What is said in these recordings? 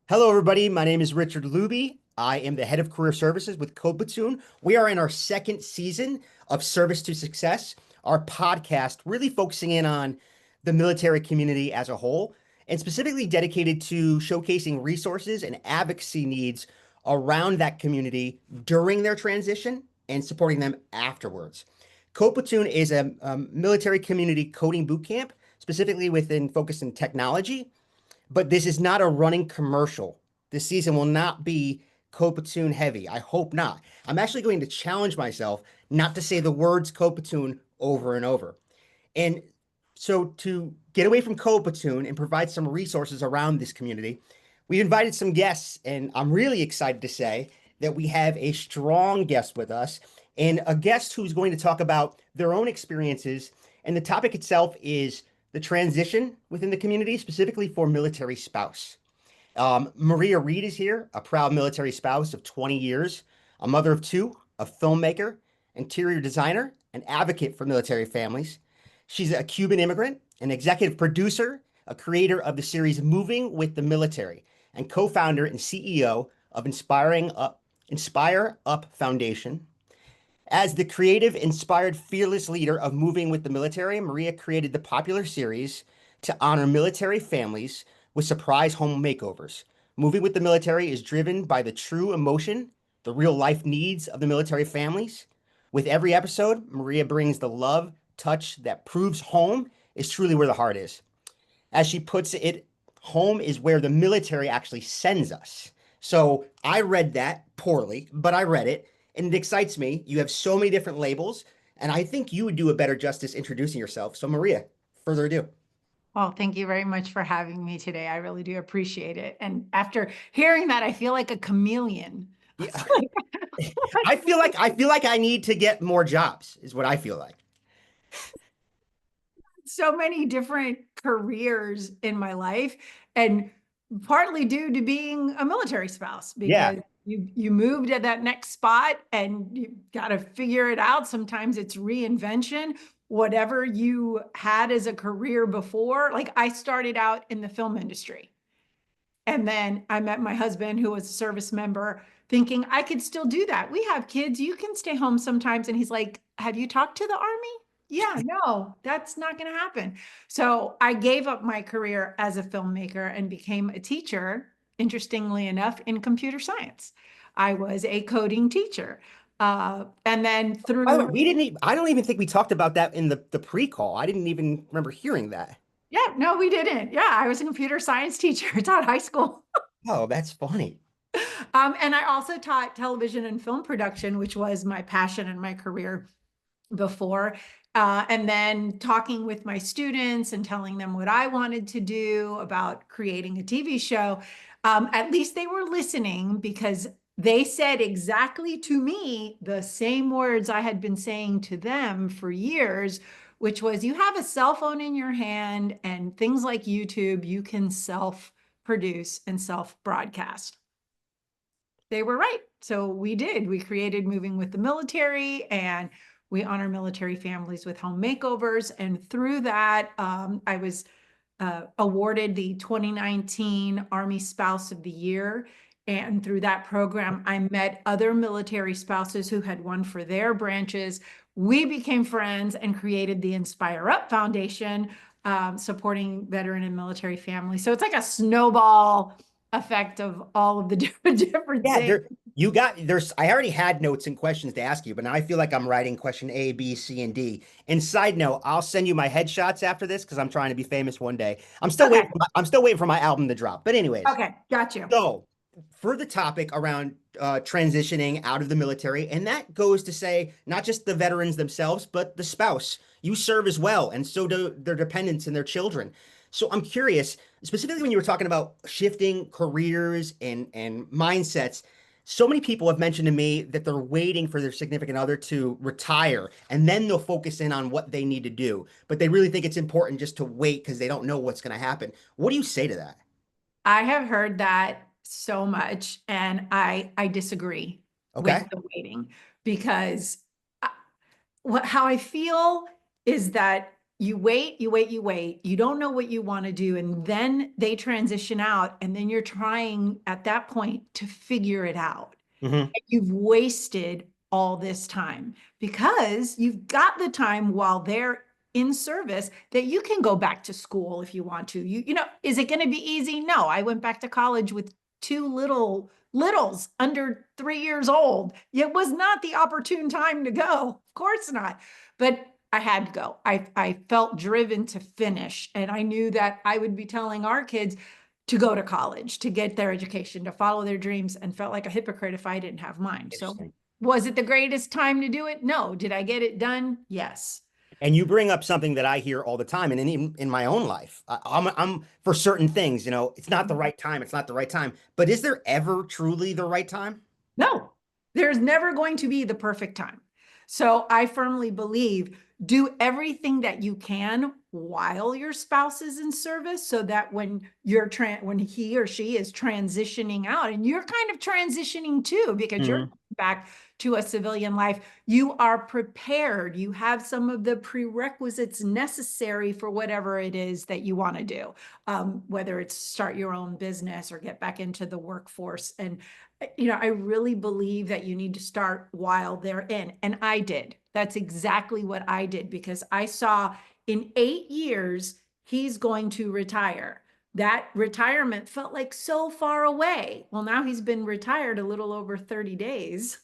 Hello, everybody. My name is Richard Luby. I am the head of career services with Code Platoon. We are in our second season of Service to Success, our podcast really focusing in on the military community as a whole, and specifically dedicated to showcasing resources and advocacy needs around that community during their transition and supporting them afterwards. Code Platoon is a military community coding boot camp, specifically within focus in technology, but this is not a running commercial. This season will not be Code Platoon heavy. I hope not. I'm actually going to challenge myself not to say the words Code Platoon over and over. And so to get away from Code Platoon and provide some resources around this community, we invited some guests, and I'm really excited to say that we have a strong guest with us and a guest who's going to talk about their own experiences. And the topic itself is the transition within the community, specifically for military spouse. Maria Reed is here, a proud military spouse of 20 years, a mother of two, a filmmaker, interior designer, an advocate for military families. She's a Cuban immigrant, an executive producer, a creator of the series Moving with the Military, and co-founder and CEO of Inspire Up Foundation. As the creative, inspired, fearless leader of Moving with the Military, Maria created the popular series to honor military families with surprise home makeovers. Moving with the Military is driven by the true emotion, the real life needs of the military families. With every episode, Maria brings the love, touch that proves home is truly where the heart is. As she puts it, home is where the military actually sends us. So I read that poorly, but I read it and it excites me. You have so many different labels, and I think you would do a better justice introducing yourself. So, Maria, further ado. Well, thank you very much for having me today. I really do appreciate it. And after hearing that, I feel like a chameleon. Yeah. I feel like I need to get more jobs, is what I feel like. So many different careers in my life, and partly due to being a military spouse, Yeah. because you moved at that next spot and you got to figure it out. Sometimes it's reinvention. Whatever you had as a career before, like I started out in the film industry. And then I met my husband, who was a service member, thinking I could still do that. We have kids. You can stay home sometimes. And he's like, have you talked to the Army? Yeah, no, that's not going to happen. So I gave up my career as a filmmaker and became a teacher, interestingly enough, in computer science. I was a coding teacher. And then By the way, through, I don't even think we talked about that in the pre-call. I didn't even remember hearing that. yeah, no, we didn't. Yeah, I was a computer science teacher, taught high school. Oh, that's funny. And I also taught television and film production, which was my passion and my career before. And then talking with my students and telling them what I wanted to do about creating a TV show. At least they were listening, because they said exactly to me the same words I had been saying to them for years, which was, you have a cell phone in your hand and things like YouTube, you can self produce and self broadcast. They were right. So we did. We created Moving with the Military, and we honor military families with home makeovers. And through that, I was awarded the 2019 Army Spouse of the Year. And through that program, I met other military spouses who had won for their branches. We became friends and created the Inspire Up Foundation, supporting veteran and military families. So it's like a snowball effect of all of the different Yeah, things. I already had notes and questions to ask you, but now I feel like I'm writing question A, B, C, and D. And side note, I'll send you my headshots after this because I'm trying to be famous one day. Okay. I'm still waiting for my album to drop. But anyways, Okay. Got you. so for the topic around transitioning out of the military, and that goes to say not just the veterans themselves, but the spouse. You serve as well, and so do their dependents and their children. So I'm curious, specifically when you were talking about shifting careers and mindsets. So many people have mentioned to me that they're waiting for their significant other to retire and then they'll focus in on what they need to do. But they really think it's important just to wait because they don't know what's going to happen. What do you say to that? I have heard that so much, and I disagree with Okay. the waiting, because how I feel is that you wait, you wait, you wait. You don't know what you want to do. And then they transition out. And then you're trying at that point to figure it out. Hmm. You've wasted all this time because you've got the time while they're in service that you can go back to school if you want to. Is it going to be easy? No, I went back to college with two littles under 3 years old. It was not the opportune time to go. Of course not. But I had to go. I felt driven to finish. And I knew that I would be telling our kids to go to college, to get their education, to follow their dreams, and felt like a hypocrite if I didn't have mine. So Interesting. was it the greatest time to do it? No. Did I get it done? Yes. And you bring up something that I hear all the time, and in my own life, I'm for certain things, it's not the right time, it's not the right time. But is there ever truly the right time? No, there's never going to be the perfect time. So I firmly believe do everything that you can while your spouse is in service so that when when he or she is transitioning out and you're kind of transitioning too because you're Hmm. back to a civilian life, you are prepared. You have some of the prerequisites necessary for whatever it is that you want to do, whether it's start your own business or get back into the workforce. And I really believe that you need to start while they're in. And I did. That's exactly what I did because I saw in 8 years, he's going to retire. That retirement felt like so far away. Well, now he's been retired a little over 30 days.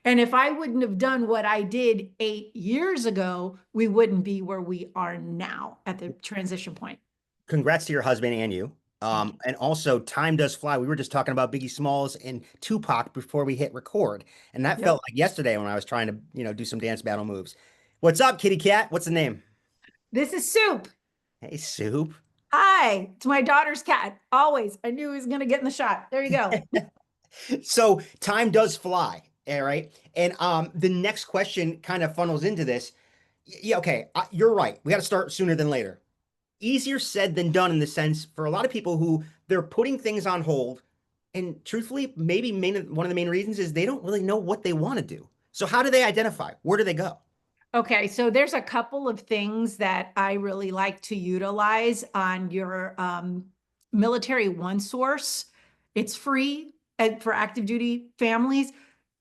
And if I wouldn't have done what I did 8 years ago, we wouldn't be where we are now at the transition point. Congrats to your husband and you. Thank you. And also, time does fly. We were just talking about Biggie Smalls and Tupac before we hit record, and that Yep. felt like yesterday when I was trying to, do some dance battle moves. What's up, kitty cat? What's the name? This is Soup. Hey, Soup. Hi, it's my daughter's cat. Always. I knew he was going to get in the shot. There you go. So time does fly, all right. And the next question kind of funnels into this. Yeah, okay, you're right. We got to start sooner than later. Easier said than done in the sense for a lot of people who they're putting things on hold. And truthfully, maybe one of the main reasons is they don't really know what they want to do. So how do they identify? Where do they go? Okay, so there's a couple of things that I really like to utilize on your military one source. It's free for active duty families.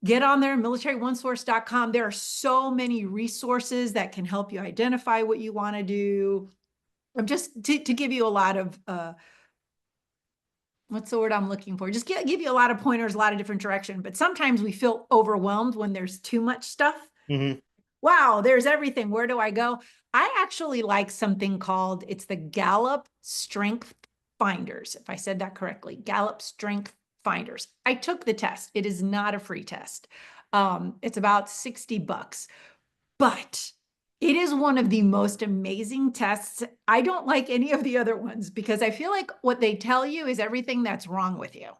Get on there, militaryOneSource.com. There are so many resources that can help you identify what you want to do. Just to give you a lot of what's the word I'm looking for? Just give you a lot of pointers, a lot of different direction. But sometimes we feel overwhelmed when there's too much stuff. Hmm. Wow, there's everything. Where do I go? I actually like something called, it's the Gallup Strength Finders, if I said that correctly, Gallup Strength Finders. I took the test. It is not a free test. It's about $60, but it is one of the most amazing tests. I don't like any of the other ones because I feel like what they tell you is everything that's wrong with you.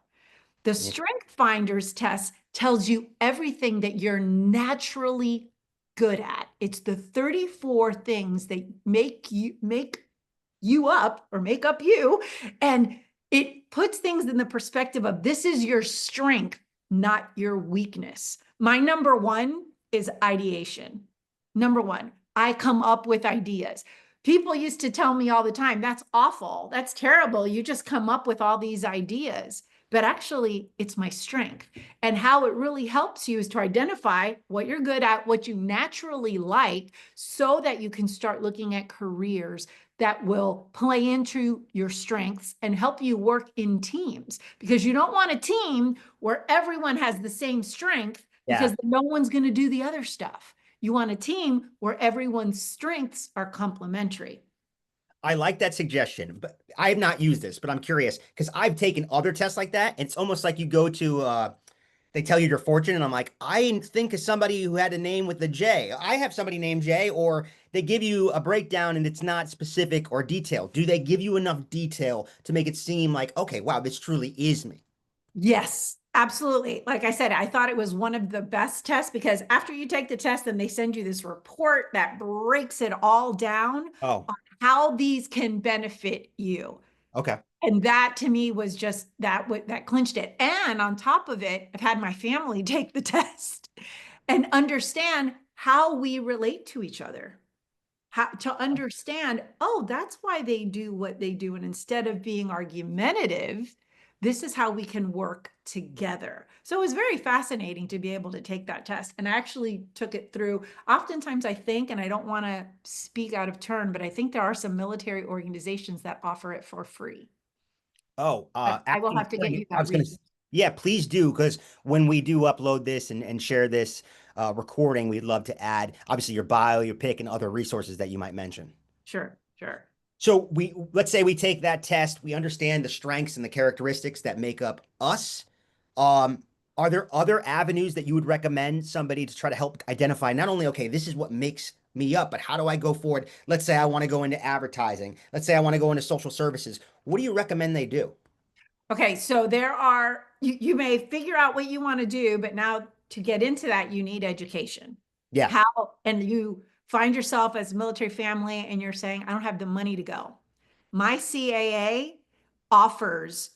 The Yeah. Strength Finders test tells you everything that you're naturally good at. It's the 34 things that make you up or make up you. And it puts things in the perspective of this is your strength, not your weakness. My number one is ideation. Number one, I come up with ideas. People used to tell me all the time, that's awful. That's terrible. You just come up with all these ideas. But actually, it's my strength. And how it really helps you is to identify what you're good at, what you naturally like, so that you can start looking at careers that will play into your strengths and help you work in teams. Because you don't want a team where everyone has the same strength Yeah. because no one's going to do the other stuff. You want a team where everyone's strengths are complementary. I like that suggestion, but I have not used this, but I'm curious because I've taken other tests like that. And it's almost like you go to they tell you your fortune, and I'm like, I think of somebody who had a name with the J. I have somebody named J, or they give you a breakdown and it's not specific or detailed. Do they give you enough detail to make it seem like, okay, wow, this truly is me? Yes, absolutely. Like I said, I thought it was one of the best tests because after you take the test, then they send you this report that breaks it all down Oh, on how these can benefit you. okay. And that to me was just that clinched it. And on top of it, I've had my family take the test and understand how we relate to each other. how to understand, oh, that's why they do what they do. And instead of being argumentative, this is how we can work together. So it was very fascinating to be able to take that test. And I actually took it through. Oftentimes I think, and I don't want to speak out of turn, but I think there are some military organizations that offer it for free. Oh, But I will actually, have to get you I that was gonna, read. yeah, please do, because when we do upload this and share this recording, we'd love to add obviously your bio, your pick, and other resources that you might mention. Sure, sure. So let's say we take that test, we understand the strengths and the characteristics that make up us. Um, are there other avenues that you would recommend somebody to try to help identify not only, okay, this is what makes me up, but how do I go forward? Let's say I want to go into advertising. Let's say I want to go into social services. What do you recommend they do? Okay, so there are, you may figure out what you want to do, but now to get into that, you need education. Yeah. How, and you find yourself as a military family and you're saying, I don't have the money to go. My CAA offers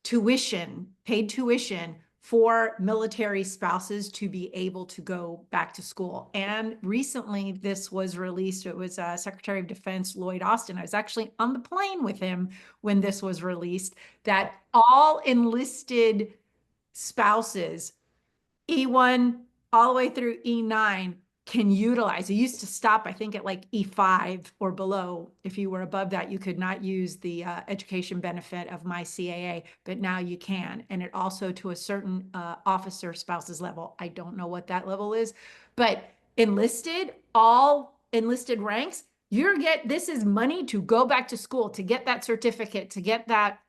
tuition, paid tuition for military spouses to be able to go back to school. And recently this was released. It was Secretary of Defense Lloyd Austin. I was actually on the plane with him when this was released, that all enlisted spouses, E1 all the way through E9, can utilize. It used to stop, I think, at like E5 or below. If you were above that, you could not use the education benefit of my CAA, but now you can. And it also to a certain officer spouses level. I don't know what that level is, but enlisted, all enlisted ranks, this is money to go back to school, to get that certificate, to get that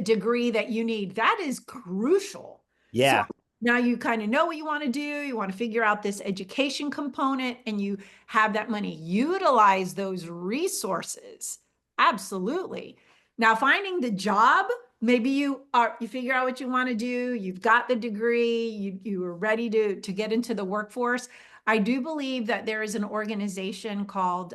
degree that you need. That is crucial. So Yeah. now you kind of know what you want to do. You want to figure out this education component and you have that money. Utilize those resources. Absolutely. Now finding the job, maybe you figure out what you want to do. You've got the degree, you are ready to get into the workforce. I do believe that there is an organization called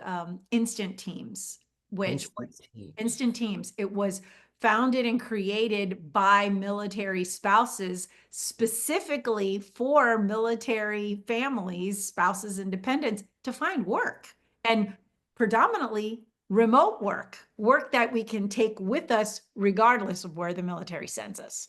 Instant Teams, which Instant was teams. Instant Teams. It was founded and created by military spouses specifically for military families, spouses, and dependents to find work, and predominantly remote work, work that we can take with us regardless of where the military sends us.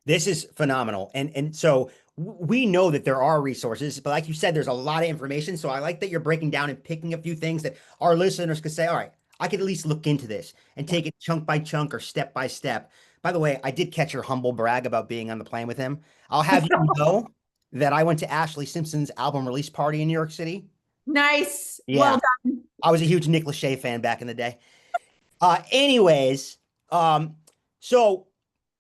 This is phenomenal. And so we know that there are resources, but like you said, there's a lot of information. So I like that you're breaking down and picking a few things that our listeners could say, all right, I could at least look into this and Yeah. take it chunk by chunk or step by step. By the way, I did catch your humble brag about being on the plane with him. I'll have you know that I went to Ashley Simpson's album release party in New York City. Nice. Well Yeah, done. I was a huge Nick Lachey fan back in the day. Anyways, um, so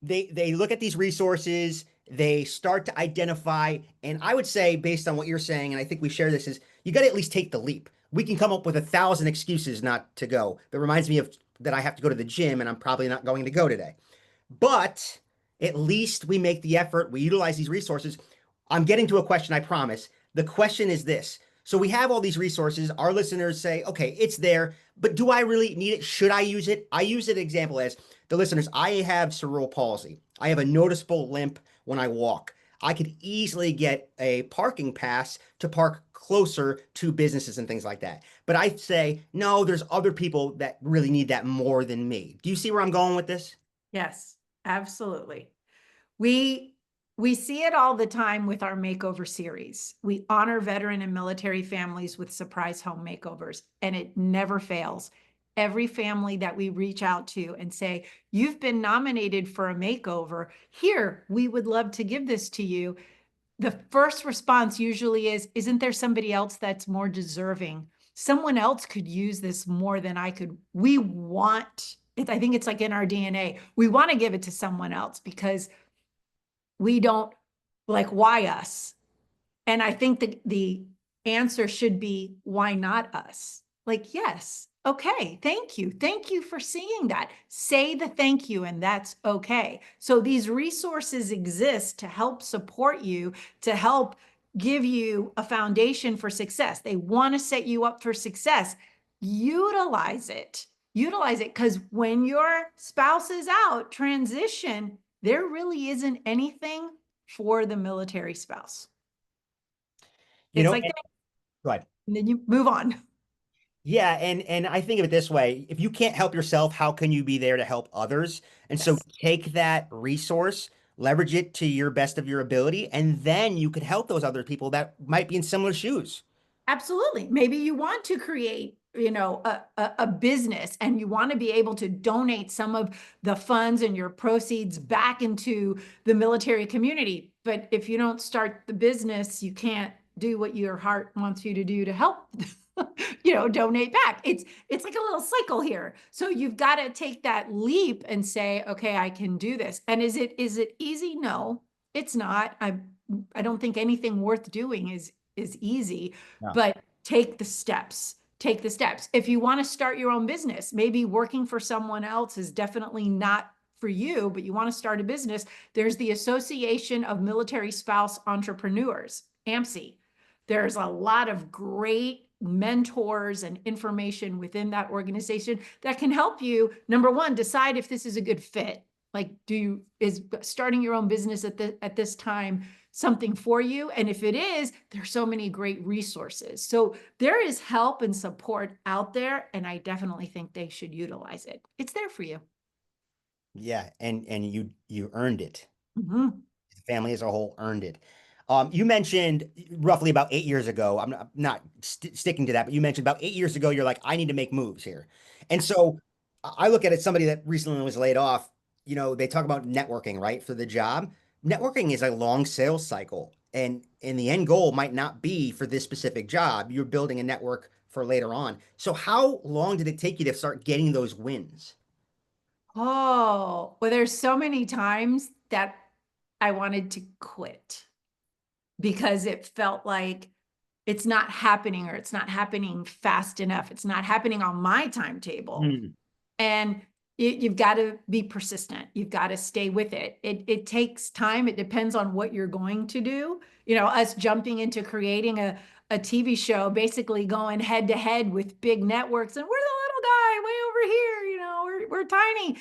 they look at these resources, they start to identify, and I would say, based on what you're saying, and I think we share this, is you got to at least take the leap. We can come up with 1,000 excuses not to go. That reminds me of that I have to go to the gym, and I'm probably not going to go today. But at least we make the effort, we utilize these resources. I'm getting to a question, I promise. The question is this. So we have all these resources. Our listeners say, okay, it's there, but do I really need it? Should I use it? I use an example as the listeners. I have cerebral palsy. I have a noticeable limp when I walk. I could easily get a parking pass to park closer to businesses and things like that. But I say, no, there's other people that really need that more than me. Do you see where I'm going with this? Yes, absolutely. We we see it all the time with our makeover series. We honor veteran and military families with surprise home makeovers, and it never fails. Every family that we reach out to and say, you've been nominated for a makeover. Here, we would love to give this to you. The first response usually is, isn't there somebody else that's more deserving? Someone else could use this more than I could. We want it. I think it's like in our DNA. We want to give it to someone else because we don't, like, why us? And I think the answer should be, why not us? Like, yes, okay, thank you. Thank you for seeing that. Say the thank you, and that's okay. So these resources exist to help support you, to help give you a foundation for success. They want to set you up for success. Utilize it. Utilize it, because when your spouse is out, transition, there really isn't anything for the military spouse. You It's know, like, go ahead. and then you move on. Yeah, and I think of it this way, if you can't help yourself, how can you be there to help others? And so Yes. take that resource, leverage it to your best of your ability, and then you could help those other people that might be in similar shoes. Absolutely. Maybe you want to create, a business and you want to be able to donate some of the funds and your proceeds back into the military community. But if you don't start the business, you can't do what your heart wants you to do to help, donate back. It's like a little cycle here. So you've got to take that leap and say, okay, I can do this. And is it easy? No, it's not. I don't think anything worth doing is easy, Yeah. but take the steps. Take the steps. If you want to start your own business, maybe working for someone else is definitely not for you, but you want to start a business. There's the Association of Military Spouse Entrepreneurs, AMSI. There's a lot of great mentors and information within that organization that can help you, number one, decide if this is a good fit. Like, is starting your own business at this time something for you? And if it is, there's so many great resources. So there is help and support out there, and I definitely think they should utilize it. It's there for you. Yeah, and you earned it. Mhm. The family as a whole earned it. You mentioned roughly about 8 years ago. I'm not sticking to that, but you mentioned about 8 years ago, you're like, I need to make moves here. And so I look at it, somebody that recently was laid off, they talk about networking, right, for the job. Networking is a long sales cycle. And the end goal might not be for this specific job. You're building a network for later on. So how long did it take you to start getting those wins? Oh, well, there's so many times that I wanted to quit because it felt like it's not happening or it's not happening fast enough. It's not happening on my timetable. Hmm. And you've got to be persistent. You've got to stay with it. It takes time. It depends on what you're going to do. Us jumping into creating a TV show, basically going head to head with big networks, and we're the little guy way over here. We're tiny.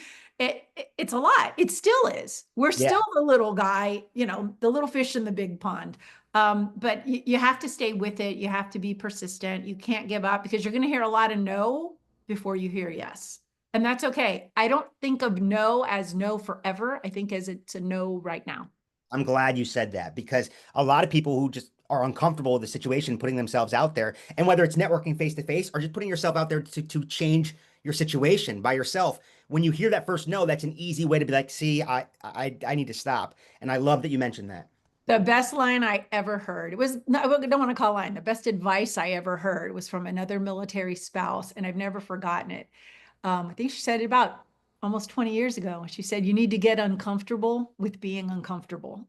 It's a lot. It still is. We're Yeah. still the little guy. The little fish in the big pond. But you have to stay with it. You have to be persistent. You can't give up because you're going to hear a lot of no before you hear yes. And that's okay. I don't think of no as no forever. I think as it's a no right now. I'm glad you said that because a lot of people who just are uncomfortable with the situation, putting themselves out there, and whether it's networking face to face or just putting yourself out there to change your situation by yourself, when you hear that first no, that's an easy way to be like, see, I need to stop. And I love that you mentioned that. The best line I ever heard, it was, no, I don't want to call line, the best advice I ever heard was from another military spouse, and I've never forgotten it. I think she said it about almost 20 years ago. She said, you need to get uncomfortable with being uncomfortable.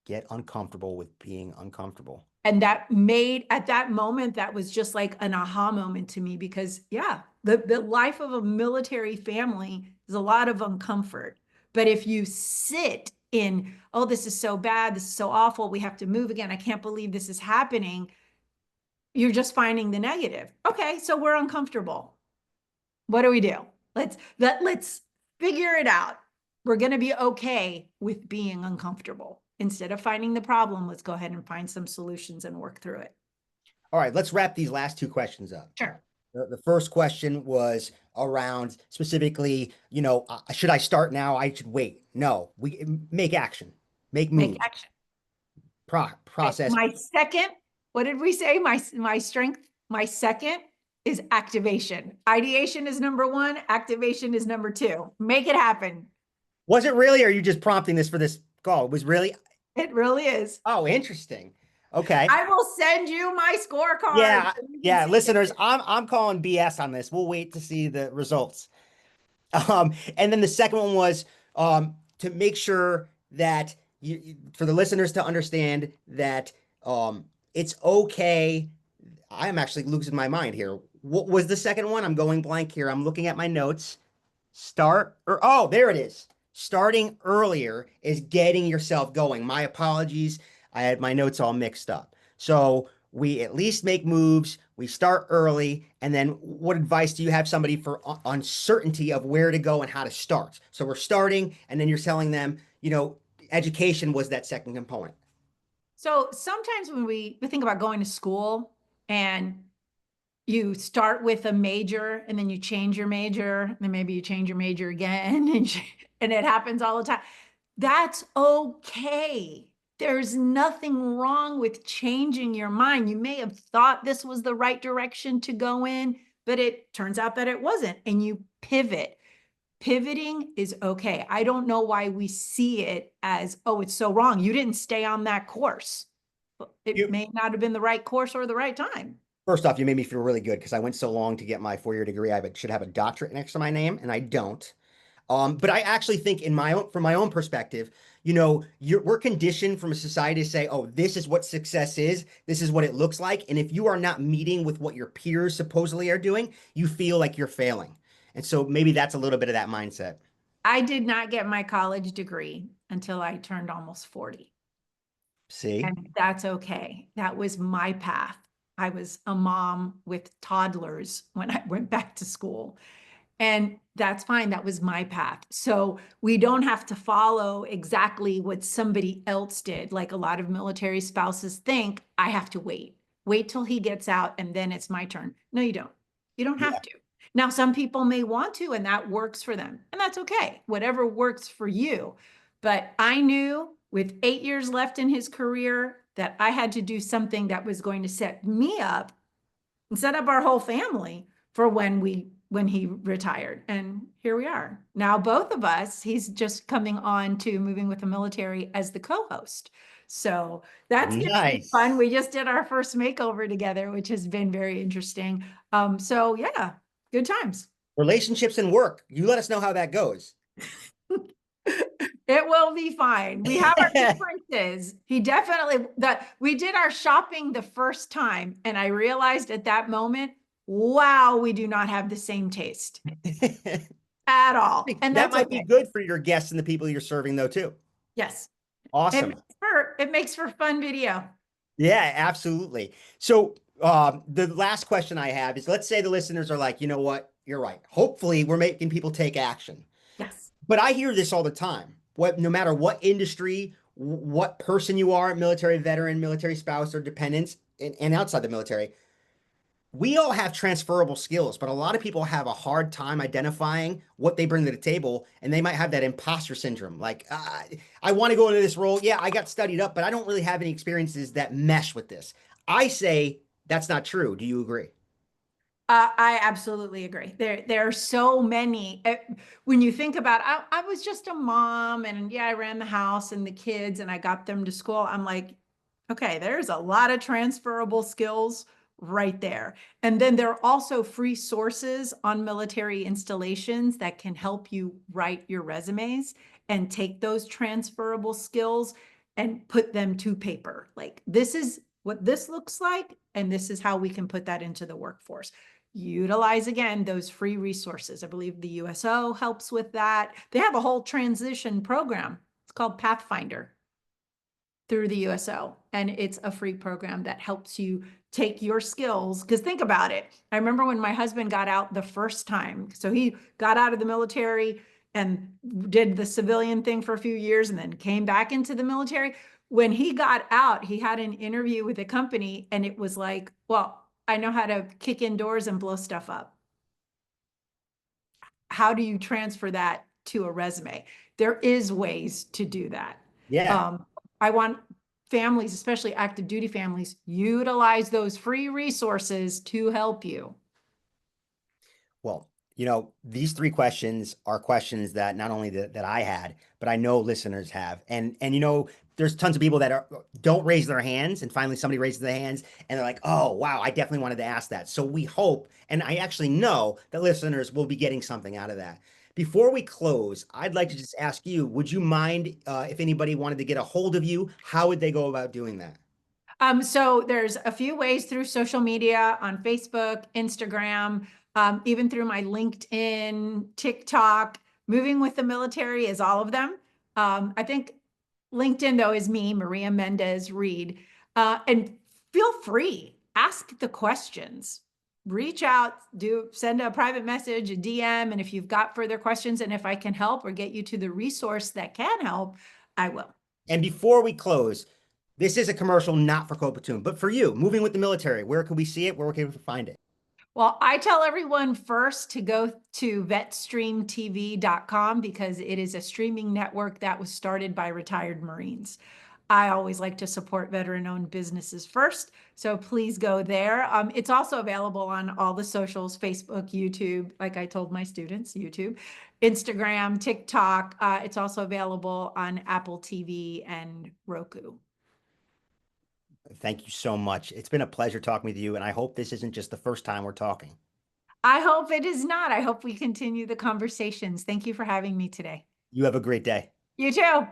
Get uncomfortable with being uncomfortable. And that made, at that moment, that was just like an aha moment to me because, yeah, the life of a military family is a lot of uncomfort. But if you sit in, oh, this is so bad, this is so awful, we have to move again, I can't believe this is happening, you're just finding the negative. Okay, so we're uncomfortable. What do we do? Let's figure it out. We're going to be okay with being uncomfortable. Instead of finding the problem, let's go ahead and find some solutions and work through it. All right, let's wrap these last two questions up. Sure. The first question was around specifically, should I start now? I should wait. No, we make action, make Make moves, action. Okay. process. My second, what did we say? My strength, my second is activation. Ideation is number one, activation is number two. Make it happen. Was it really, or are you just prompting this for this call? It was really, It really is. oh, interesting. Okay. I will send you my scorecard Yeah, so you can yeah, see it. listeners, I'm calling BS on this. We'll wait to see the results. And then the second one was to make sure that for the listeners to understand that it's okay. I am actually losing my mind here. What was the second one? I'm going blank here. I'm looking at my notes. Start or oh, there it is. Starting earlier is getting yourself going. My apologies. I had my notes all mixed up. So we at least make moves. We start early. And then what advice do you have somebody for uncertainty of where to go and how to start? So we're starting, and then you're telling them, education was that second component. So sometimes when we think about going to school and you start with a major and then you change your major, and then maybe you change your major again, and it happens all the time. That's okay. There's nothing wrong with changing your mind. You may have thought this was the right direction to go in, but it turns out that it wasn't, and you pivot. Pivoting is okay. I don't know why we see it as, oh, it's so wrong. You didn't stay on that course. It You may not have been the right course or the right time. First off, you made me feel really good because I went so long to get my 4-year degree. Should have a doctorate next to my name, and I don't. But I actually think from my own perspective, we're conditioned from a society to say, oh, this is what success is. This is what it looks like. And if you are not meeting with what your peers supposedly are doing, you feel like you're failing. And so maybe that's a little bit of that mindset. I did not get my college degree until I turned almost 40. See? And that's okay. That was my path. I was a mom with toddlers when I went back to school. And that's fine. That was my path. So we don't have to follow exactly what somebody else did. Like a lot of military spouses think, I have to wait. Wait till he gets out and then it's my turn. No, you don't. You don't Yeah. have to. Now, some people may want to, and that works for them. And that's okay. Whatever works for you. But I knew with 8 years left in his career that I had to do something that was going to set me up and set up our whole family for when he retired. And here we are. Now, both of us, he's just coming on to moving with the military as the co-host. So that's going to be fun. Nice. We just did our first makeover together, which has been very interesting. So yeah, good times. Relationships and work. You let us know how that goes. It will be fine. We have our differences. He definitely that we did our shopping the first time, and I realized at that moment, wow, we do not have the same taste at all. And That that's might be okay. good for your guests and the people you're serving, though, too. Yes. Awesome. It makes for fun video. Yeah, absolutely. So, the last question I have is, let's say the listeners are like, you know what? You're right. Hopefully, we're making people take action. Yes. But I hear this all the time. No matter what industry, what person you are, military veteran, military spouse, or dependents, and outside the military, we all have transferable skills, but a lot of people have a hard time identifying what they bring to the table, and they might have that imposter syndrome. Like, I want to go into this role. Yeah, I got studied up, but I don't really have any experiences that mesh with this. I say that's not true. Do you agree? I absolutely agree. There are so many. When you think about, I was just a mom, and yeah, I ran the house and the kids, and I got them to school. I'm like, okay, there's a lot of transferable skills right there. And then there are also free sources on military installations that can help you write your resumes and take those transferable skills and put them to paper. Like, this is what this looks like, and this is how we can put that into the workforce. Utilize again those free resources. I believe the USO helps with that. They have a whole transition program. It's called Pathfinder through the USO, and it's a free program that helps you take your skills. Because think about it. I remember when my husband got out the first time. So he got out of the military and did the civilian thing for a few years and then came back into the military. When he got out, he had an interview with a company, and it was like, well, I know how to kick in doors and blow stuff up. How do you transfer that to a resume? There is ways to do that. Yeah. I want families, especially active duty families, utilize those free resources to help you. Well, these three questions are questions that not only that I had, but I know listeners have. And there's tons of people that don't raise their hands, and finally somebody raises their hands and they're like, "Oh, wow, I definitely wanted to ask that." So we hope, and I actually know that listeners will be getting something out of that. Before we close, I'd like to just ask you, would you mind if anybody wanted to get a hold of you, how would they go about doing that? So there's a few ways through social media on Facebook, Instagram, even through my LinkedIn, TikTok. Moving with the military is all of them. I think LinkedIn, though, is me, Maria Mendez Reed. And feel free, ask the questions. Reach out, send a private message, a DM, and if you've got further questions and if I can help or get you to the resource that can help, I will. And before we close, this is a commercial not for Code Platoon, but for you, moving with the military, where can we see it? Where can we find it? Well, I tell everyone first to go to vetstreamtv.com because it is a streaming network that was started by retired Marines. I always like to support veteran-owned businesses first, so please go there. It's also available on all the socials, Facebook, YouTube, like I told my students, YouTube, Instagram, TikTok. It's also available on Apple TV and Roku. Thank you so much. It's been a pleasure talking with you, and I hope this isn't just the first time we're talking. I hope it is not. I hope we continue the conversations. Thank you for having me today. You have a great day. You too.